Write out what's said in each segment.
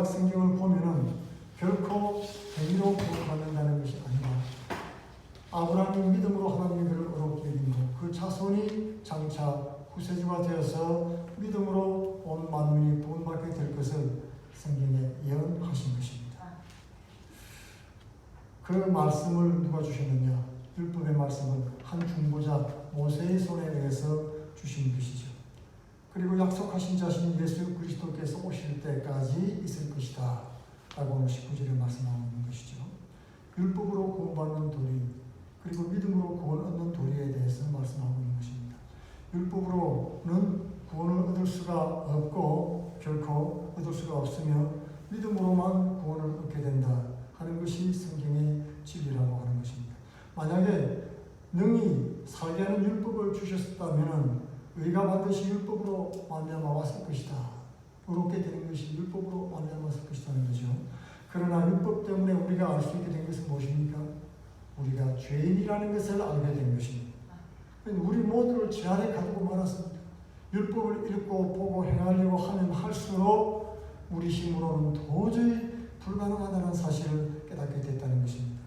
구약 성경을 보면은 결코 행위로 구원받는다는 것이 아니라 아브라함이 믿음으로 하나님이 그를 어렵게 여기고 그 자손이 장차 후세주가 되어서 믿음으로 온 만민이 구원받게 될 것을 성경에 예언하신 것입니다. 그 말씀을 누가 주셨느냐? 율법의 말씀은 한 중보자 모세의 손에 의해서 주신 것이죠. 그리고 약속하신 자신 예수 그리스도께서 오실 때까지 있을 것이다 라고 오늘 19절에 말씀하고 있는 것이죠. 율법으로 구원받는 도리 그리고 믿음으로 구원 얻는 도리에 대해서 말씀하고 있는 것입니다. 율법으로는 구원을 얻을 수가 없고 결코 얻을 수가 없으며 믿음으로만 구원을 얻게 된다 하는 것이 성경의 진리라고 하는 것입니다. 만약에 능히 살게 하는 율법을 주셨다면 의가 반드시 율법으로 말미암아 왔을 것이다. 의롭게 되는 것이 율법으로 말미암아 왔을 것이라는 거죠. 그러나 율법 때문에 우리가 알 수 있게 된 것은 무엇입니까? 우리가 죄인이라는 것을 알게 된 것입니다. 우리 모두를 죄 아래 가두고 말았습니다. 율법을 읽고 보고 행하려고 하면 할수록 우리 힘으로는 도저히 불가능하다는 사실을 깨닫게 됐다는 것입니다.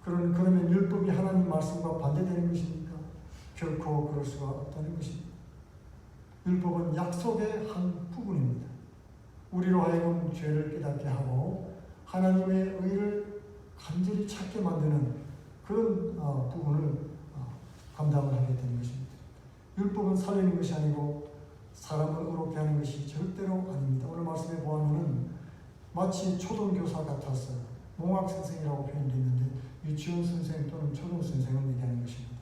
그러면 율법이 하나님 말씀과 반대되는 것입니까? 결코 그럴 수가 없다는 것입니다. 율법은 약속의 한 부분입니다. 우리로 하여금 죄를 깨닫게 하고 하나님의 의를 간절히 찾게 만드는 그런 부분을 감당을 하게 되는 것입니다. 율법은 살리는 것이 아니고 사람을 의롭게 하는 것이 절대로 아닙니다. 오늘 말씀에 보면 마치 초등교사 같아서 몽학선생이라고 표현되어 있는데 유치원 선생 또는 초등선생을 얘기하는 것입니다.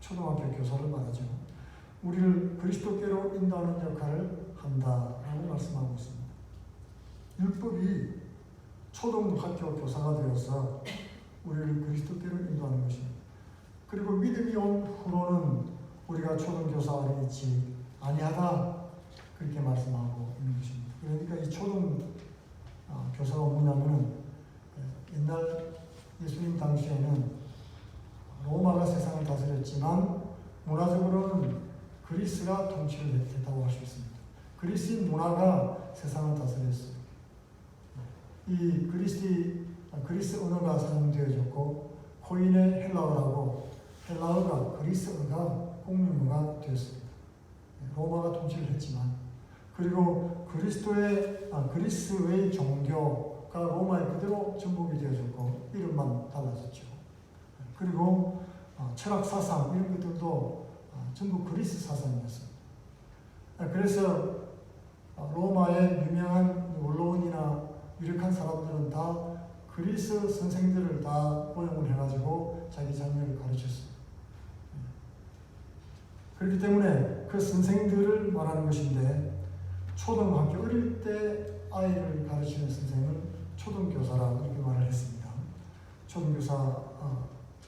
초등학교 교사를 말하죠. 우리를 그리스도께로 인도하는 역할을 한다라고 말씀하고 있습니다. 율법이 초등학교 교사가 되어서 우리를 그리스도께로 인도하는 것입니다. 그리고 믿음이 온 후로는 우리가 초등교사 아래 있지 아니하다 그렇게 말씀하고 있는 것입니다. 그러니까 이 초등교사가 뭐냐면은 옛날 예수님 당시에는 로마가 세상을 다스렸지만 문화적으로는 그리스가 통치를 했다고 할 수 있습니다. 그리스인 문화가 세상을 다스렸어요. 이 그리스 언어가 사용되어졌고 코인의 헬라어라고 헬라어가 그리스어가 공용어가 되었습니다. 로마가 통치를 했지만 그리고 그리스의 종교가 로마에 그대로 전복이 되어졌고 이름만 달라졌죠. 그리고 철학 사상 이런 것들도 전부 그리스 사상이었습니다. 그래서 로마의 유명한 원로원이나 유력한 사람들은 다 그리스 선생들을 다 고용을 해가지고 자기 자녀를 가르쳤어요. 그렇기 때문에 그 선생들을 말하는 것인데 초등학교 어릴 때 아이를 가르치는 선생을 초등교사라고 이렇게 말을 했습니다. 초등교사가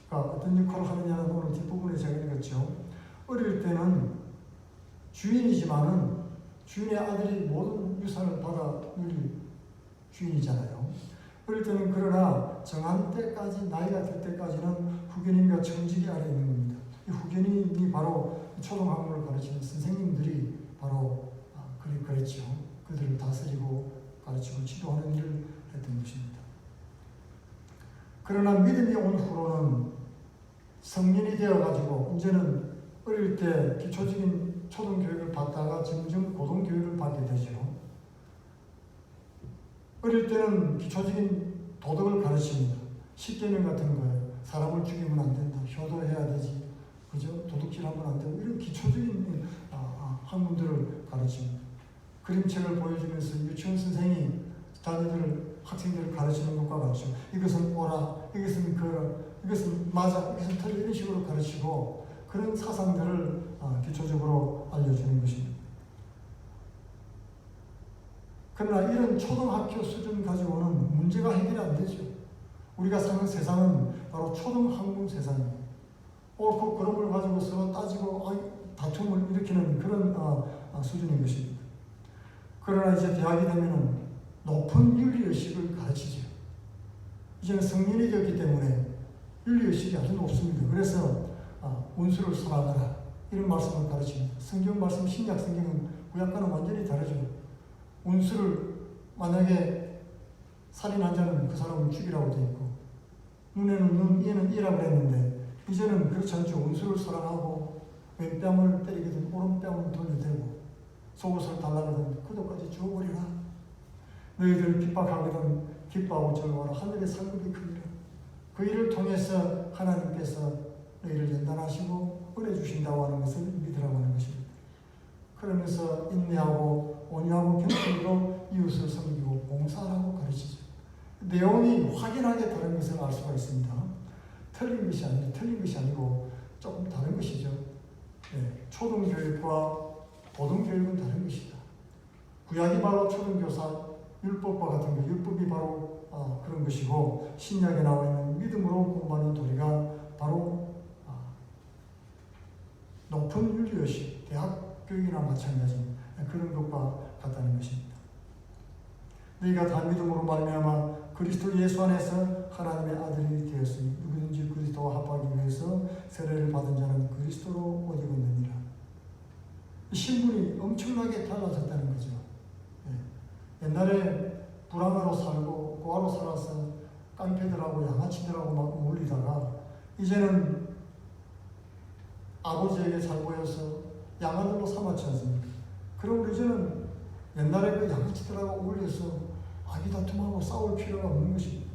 어떤 역할을 하느냐는 오늘 뒷부분에 제가 읽었죠. 어릴 때는 주인이지만은 주인의 아들이 모든 유산을 받아 누릴 주인이잖아요. 어릴 때는 그러나 정한 때까지 나이가 들 때까지는 후견인과 청직이 아래 있는 겁니다. 이 후견인이 바로 초등학문을 가르치는 선생님들이 바로 그랬죠. 그들을 다스리고 가르치고 지도하는 일을 했던 것입니다. 그러나 믿음이 온 후로는 성인이 되어가지고 이제는 어릴 때 기초적인 초등교육을 받다가 점점 고등교육을 받게 되죠. 어릴 때는 기초적인 도덕을 가르칩니다. 십계명 같은 거예요. 사람을 죽이면 안 된다. 효도해야 되지. 그죠? 도둑질하면 안 되고 이런 기초적인 학문들을 가르칩니다. 그림책을 보여주면서 유치원 선생이 학생들을 가르치는 것과 같죠. 이것은 옳아, 이것은 그라, 이것은 맞아, 이것은 틀려 이런 식으로 가르치고 그런 사상들을 기초적으로 알려주는 것입니다. 그러나 이런 초등학교 수준 가지고는 문제가 해결이 안 되죠. 우리가 사는 세상은 바로 초등학문 세상입니다. 옳고 그런 걸 가지고 서로 따지고 다툼을 일으키는 그런 수준인 것입니다. 그러나 이제 대학이 되면은 높은 윤리의식을 가르치죠. 이제는 성인이 되었기 때문에 윤리의식이 아주 높습니다. 그래서 원수를 사랑하라 이런 말씀을 가르칩니다. 성경 말씀 신약 성경은 구약과는 완전히 다르죠. 원수를 만약에 살인한 자는 그 사람을 죽이라고 되어 있고 눈에는 눈, 이에는 이라고 했는데 이제는 그렇지 않죠. 원수를 사랑하고 왼뺨을 때리거든 오른뺨을 돌려대고 속옷을 달라거든 그도까지 주어버리라. 너희들 핍박하거든 기뻐하고 즐거워라. 하늘의 상급이 크니라. 그 일을 통해서 하나님께서 너희를 연단하시고 은혜 주신다고 하는 것을 믿으라고 하는 것입니다. 그러면서 인내하고 온유하고 겸손으로 이웃을 섬기고 봉사하라고 가르치죠. 내용이 확연하게 다른 것을 알 수가 있습니다. 틀린 것이 아니고 조금 다른 것이죠. 초등교육과 고등교육은 다른 것이다. 구약이 바로 초등교사 율법과 같은 것, 율법이 바로 그런 것이고 신약에 나와 있는 믿음으로 공부하는 도리가 바로 높은 윤리의식, 대학 교육이나 마찬가지 그런 것과 같다는 것입니다. 너희가 다 믿음으로 말미암아 그리스도 예수 안에서 하나님의 아들이 되었으니 누구든지 그리스도와 합하기 위해서 세례를 받은 자는 그리스도로 옷 입었느니라. 신분이 엄청나게 달라졌다는 거죠. 옛날에 불황으로 살고 고아로 살아서 깡패들하고 양아치들하고 막 어울리다가 이제는 아버지에게 잘 보여서 양아들로 삼았지 않습니까? 그럼 이제는 옛날에 그 양아치들하고 어울려서 아기다툼하고 싸울 필요가 없는 것입니다.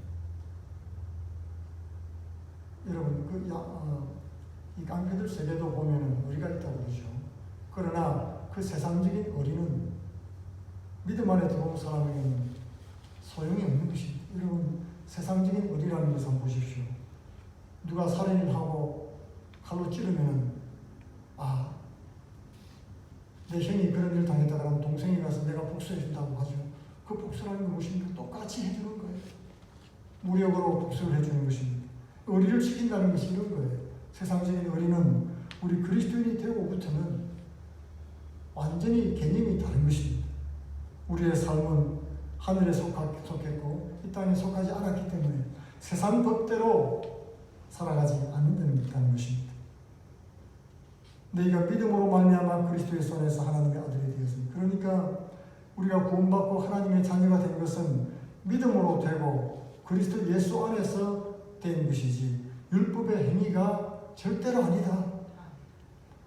여러분, 이 깡패들 세계도 보면 의리가 있다고 그러죠. 그러나 그 세상적인 의리는 믿음 안에 들어온 사람에게는 소용이 없는 것입니다. 여러분, 세상적인 의리라는 것을 한번 보십시오. 누가 살인을 하고 칼로 찌르면 내 형이 그런 일을 당했다 그러면 동생이 가서 내가 복수해준다고 하죠. 그 복수라는 건 무엇입니까? 똑같이 해주는 거예요. 무력으로 복수를 해주는 것입니다. 의리를 지킨다는 것이 이런 거예요. 세상적인 의리는 우리 그리스도인이 되고부터는 완전히 개념이 다른 것입니다. 우리의 삶은 하늘에 속했고 이 땅에 속하지 않았기 때문에 세상 법대로 살아가지 않는다는 것입니다. 너희가 믿음으로 말미암아 그리스도의 손에서 하나님의 아들이 되었습니다. 그러니까 우리가 구원받고 하나님의 자녀가 된 것은 믿음으로 되고 그리스도 예수 안에서 된 것이지 율법의 행위가 절대로 아니다.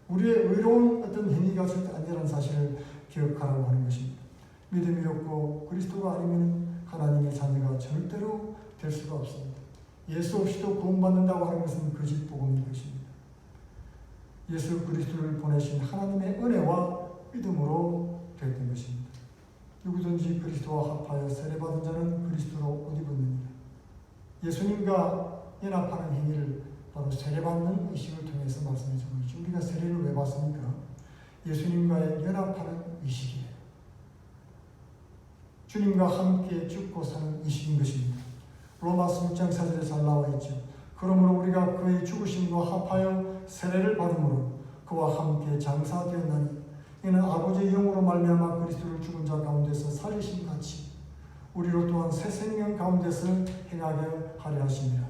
우리의 의로운 어떤 행위가 절대 아니라는 사실을 기억하라고 하는 것입니다. 믿음이 없고 그리스도가 아니면 하나님의 자녀가 절대로 될 수가 없습니다. 예수 없이도 구원받는다고 하는 것은 거짓 복음인 것입니다. 예수 그리스도를 보내신 하나님의 은혜와 믿음으로 됐던 것입니다. 누구든지 그리스도와 합하여 세례받은 자는 그리스도로 옷 입었느니라. 예수님과 연합하는 행위를 바로 세례받는 의식을 통해서 말씀해 주고 있죠. 우리가 세례를 왜 받습니까? 예수님과의 연합하는 의식이에요. 주님과 함께 죽고 사는 의식인 것입니다. 로마서 6장 4절에 잘 나와 있죠. 그러므로 우리가 그의 죽으심과 합하여 세례를 받음으로 그와 함께 장사되었나니 이는 아버지의 영으로 말미암아 그리스도를 죽은 자 가운데서 살리신 같이 우리로 또한 새 생명 가운데서 행하게 하려 하심이라.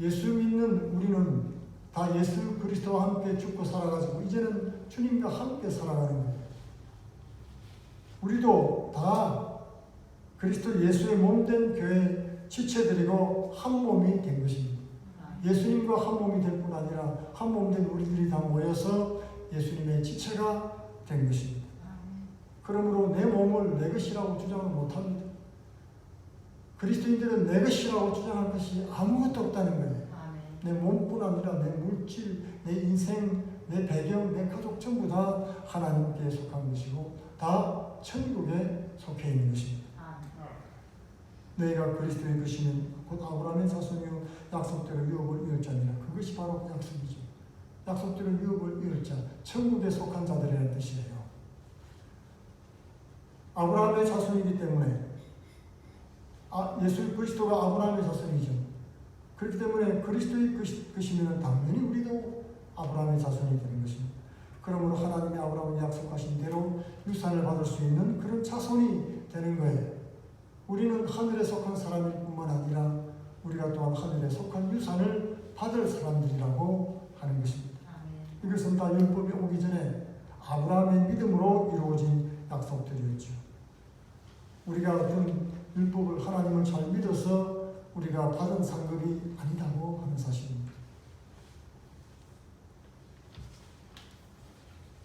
예수 믿는 우리는 다 예수 그리스도와 함께 죽고 살아가지고 이제는 주님과 함께 살아가는 거예요. 우리도 다 그리스도 예수의 몸된 교회 지체들이고 한 몸이 된 것입니다. 예수님과 한 몸이 될 뿐 아니라 한 몸된 우리들이 다 모여서 예수님의 지체가 된 것입니다. 그러므로 내 몸을 내 것이라고 주장을 못합니다. 그리스도인들은 내 것이라고 주장할 것이 아무것도 없다는 거예요. 내 몸뿐 아니라 내 물질, 내 인생, 내 배경, 내 가족 전부 다 하나님께 속한 것이고 다 천국에 속해 있는 것입니다. 너희가 그리스도의 것이면 곧 아브라함의 자손이요 약속대로 유업을 이을 자니라. 그것이 바로 약속이죠. 약속대로 유업을 이을 자, 천국에 속한 자들이라는 뜻이에요. 아브라함의 자손이기 때문에 예수 그리스도가 아브라함의 자손이죠. 그렇기 때문에 그리스도의 것이면 당연히 우리도 아브라함의 자손이 되는 것입니다. 그러므로 하나님이 아브라함에 약속하신 대로 유산을 받을 수 있는 그런 자손이 되는 거예요. 우리는 하늘에 속한 사람일 뿐만 아니라 우리가 또한 하늘에 속한 유산을 받을 사람들이라고 하는 것입니다. 이것은 다 율법이 오기 전에 아브라함의 믿음으로 이루어진 약속들이었죠. 우리가 어떤 율법을 하나님을 잘 믿어서 우리가 받은 상급이 아니라고 하는 사실입니다.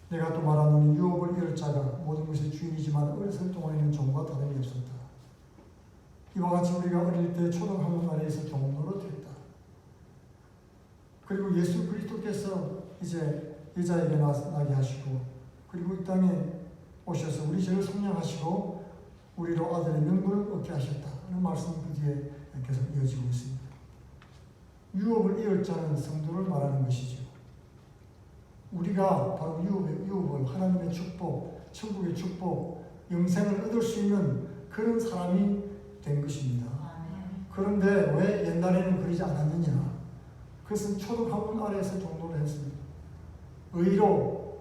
내가 또 말하노니 유업을 이을 자가 모든 것의 주인이지만 어렸을 동안에는 종과 다름이 없었다. 이와 같이 우리가 어릴 때 초등학문 아래에서 종노릇했다. 그리고 예수 그리스도께서 이제 여자에게 나게 하시고 그리고 이 땅에 오셔서 우리 죄를 속량하시고 우리로 아들의 명분을 얻게 하셨다 하는 말씀이 그 뒤에 계속 이어지고 있습니다. 유업을 이을 자는 성도를 말하는 것이죠. 우리가 바로 유업을 하나님의 축복, 천국의 축복, 영생을 얻을 수 있는 그런 사람이 된 것입니다. 그런데 왜 옛날에는 그러지 않았느냐? 그것은 초등학문 아래에서 종로를 했습니다. 의로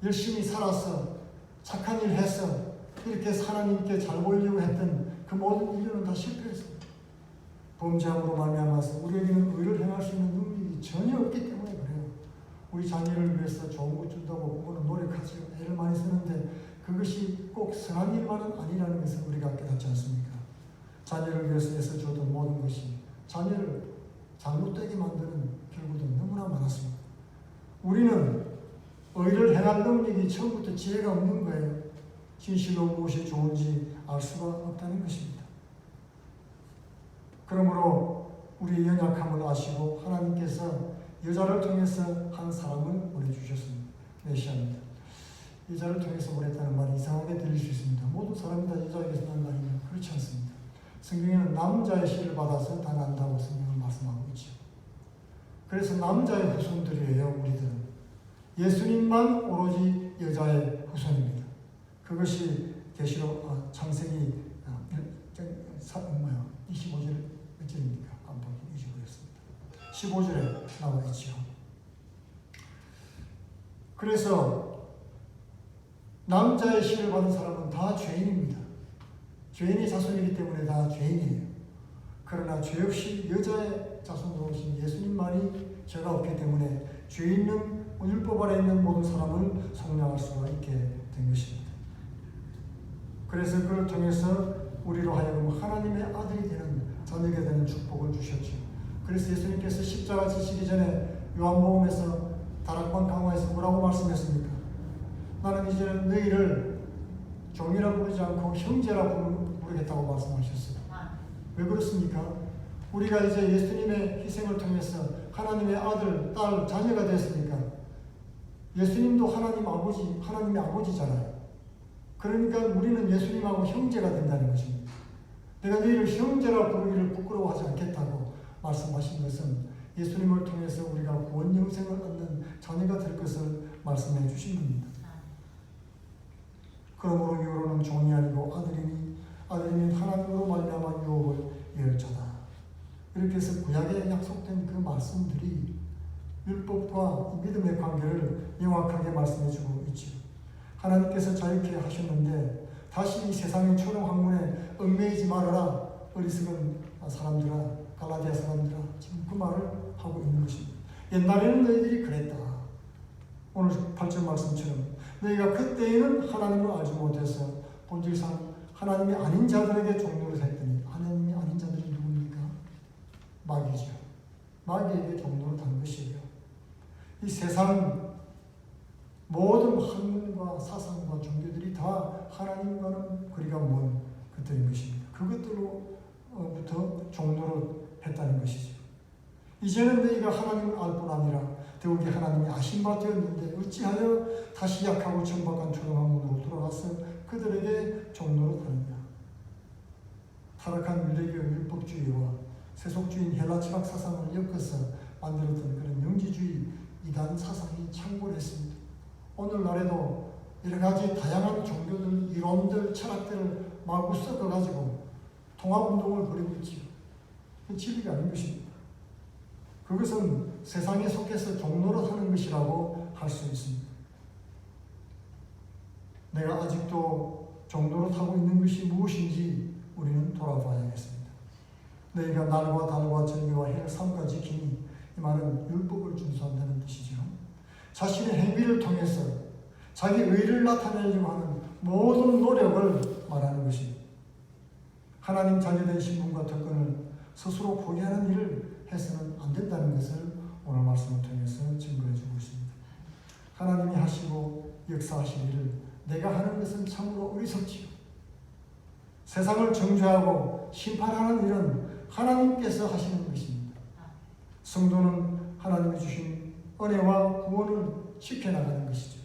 열심히 살아서 착한 일 해서 이렇게 하나님께 잘 보이려고 했던 그 모든 일들은 다 실패했습니다. 범죄함으로 말미암아서 우리에게는 의를 행할 수 있는 능력이 전혀 없기 때문에 그래요. 우리 자녀를 위해서 좋은 것 준다고 부모는 노력하죠. 애를 많이 쓰는데 그것이 꼭 선한 일만은 아니라는 것을 우리가 깨닫지 않습니까? 자녀를 위해서 애써주던 모든 것이 자녀를 잘못되게 만드는 결과도 너무나 많았습니다. 우리는 의를 행할 능력이 처음부터 지혜가 없는 거예요. 진실로 무엇이 좋은지 알 수가 없다는 것입니다. 그러므로 우리의 연약함을 아시고 하나님께서 여자를 통해서 한 사람을 보내주셨습니다. 메시아입니다. 여자를 통해서 보냈다는 말이 이상하게 들릴 수 있습니다. 모든 사람이 다 여자에게서 난 거 아니면 그렇지 않습니다. 성경에는 남자의 씨를 받아서 다 난다고 성경은 말씀하고 있죠. 그래서 남자의 후손들이에요. 우리들은 예수님만 오로지 여자의 후손입니다. 그것이 계시록 창세기 25절 몇 절입니까? 안 보기 잊어버렸습니다. 15절에 나와 있죠. 그래서 남자의 씨를 받은 사람은 다 죄인입니다. 죄인의 자손이기 때문에 다 죄인이에요. 그러나 죄 없이 여자의 자손으로 오신 예수님만이 죄가 없기 때문에 죄 있는 율법 아래 있는 모든 사람을 속량할 수가 있게 된 것입니다. 그래서 그를 통해서 우리로 하여금 하나님의 아들이 되는 자녀가 되는 축복을 주셨죠. 그래서 예수님께서 십자가 지시기 전에 요한복음에서 다락방 강화에서 뭐라고 말씀했습니까? 나는 이제 너희를 종이라 부르지 않고 형제라 부르겠다고 말씀하셨어요. 왜 그렇습니까? 우리가 이제 예수님의 희생을 통해서 하나님의 아들, 딸, 자녀가 됐으니까 예수님도 하나님의 아버지잖아요. 그러니까 우리는 예수님하고 형제가 된다는 것입니다. 내가 너희를 형제라 부르기를 부끄러워하지 않겠다고 말씀하신 것은 예수님을 통해서 우리가 구원 영생을 얻는 자녀가 될 것을 말씀해 주신 겁니다. 그러므로 유로는 종이 아니고 아들이니 하나님으로 말미암아 유업을 이을 자다. 이렇게 해서 구약에 약속된 그 말씀들이 율법과 믿음의 관계를 명확하게 말씀해주고 있죠. 하나님께서 자유케 하셨는데 다시 이 세상의 초롱학문에 얽매이지 말아라. 어리석은 사람들아, 갈라디아 사람들아, 지금 그 말을 하고 있는 것입니다. 옛날에는 너희들이 그랬다. 오늘 8절 말씀처럼 너희가 그때에는 하나님을 알지 못해서 본질상 하나님이 아닌 자들에게 종노릇 했더니 하나님이 아닌 자들이 누굽니까? 마귀죠. 마귀에게 종노릇 한 것이에요. 이 세상 모든 학문과 사상과 종교들이 다 하나님과는 거리가 먼 것들인 것입니다. 그것들로부터 종노릇 했다는 것이죠. 이제는 너희가 하나님을 알 뿐 아니라 더욱이 하나님이 아신 바 되었는데 어찌하여 다시 약하고 천박한 초롱학문으로 돌아가서 그들에게 종노릇하느냐. 타락한 유대교 율법주의와 세속주의인 헬라 철학 사상을 엮어서 만들었던 그런 영지주의 이단 사상이 창궐했습니다. 오늘날에도 여러 가지 다양한 종교들, 이론들, 철학들을 마구 섞어가지고 통합운동을 벌이고 있지요. 그 진리가 아닌 것입니다. 그것은 세상에 속해서 종노릇하는 것이라고 할 수 있습니다. 내가 아직도 종노릇하고 있는 것이 무엇인지 우리는 돌아봐야겠습니다. 너희가 날과 달과 정의와 해를 삼가 지키니 이 말은 율법을 준수한다는 뜻이죠. 자신의 행위를 통해서 자기 의를 나타내려고 하는 모든 노력을 말하는 것입니다. 하나님 자녀된 신분과 특권을 스스로 포기하는 일을 해서는 안 된다는 것을 오늘 말씀을 통해서 증거해 주고 있습니다. 하나님이 하시고 역사하실 일을 내가 하는 것은 참으로 어리석지요. 세상을 정죄하고 심판하는 일은 하나님께서 하시는 것입니다. 성도는 하나님이 주신 은혜와 구원을 지켜나가는 것이죠.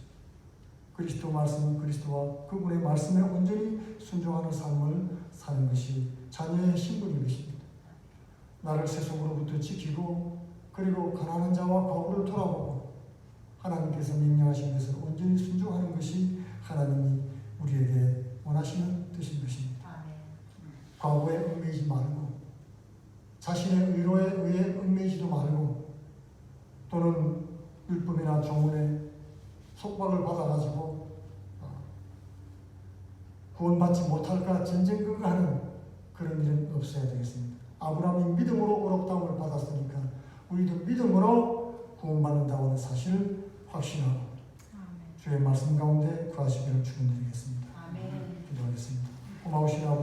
그리스도 말씀은 그리스도와 그분의 말씀에 온전히 순종하는 삶을 사는 것이 자녀의 신분인 것입니다. 나를 세속으로부터 지키고 그리고 가난한 자와 과부를 돌아보고 하나님께서 명령하신 것을 온전히 순종하는 것이 하나님이 우리에게 원하시는 뜻인 것입니다. 과부에 얽매이지 말고 자신의 의로에 의해 얽매이지도 말고 또는 율법이나 조문에 속박을 받아가지고 구원받지 못할까 전쟁긍긍하는 그런 일은 없어야 되겠습니다. 아브라함이 믿음으로 어렵다움을 받았으니까 우리도 믿음으로 구원받는다고 하는 사실을 확신하고 주의 말씀 가운데 구하시기를 축원드리겠습니다. 기도하겠습니다. 고마우신 아버지